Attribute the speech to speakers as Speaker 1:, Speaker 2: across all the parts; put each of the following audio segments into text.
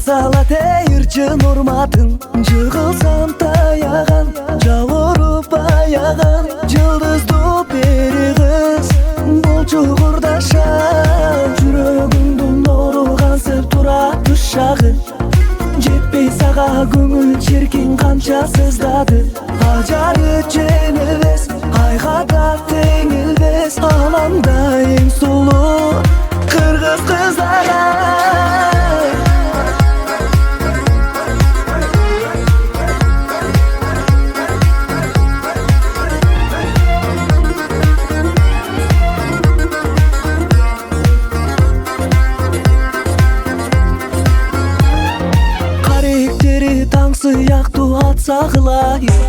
Speaker 1: салат ырчын урматын, жығылсам таяган, жауырып баяган, жылдызды бери кыз, болчу курдашам. Жүрөгүмдүн оруган сеп турат ушагы, жетпей сага көңүл черкин канча сыздады. Ажары жеңилбес, айга да теңилбес, анамда эң сулуу кыргыз кыздары. Сыяктуу атса кылайын,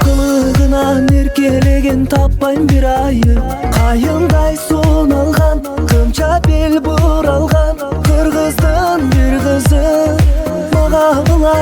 Speaker 1: кылыгынан эркелеген таппайм бир айып. Кайындай суун алган, кымча бел буралган, кыргыздын бир кызы мага кылай.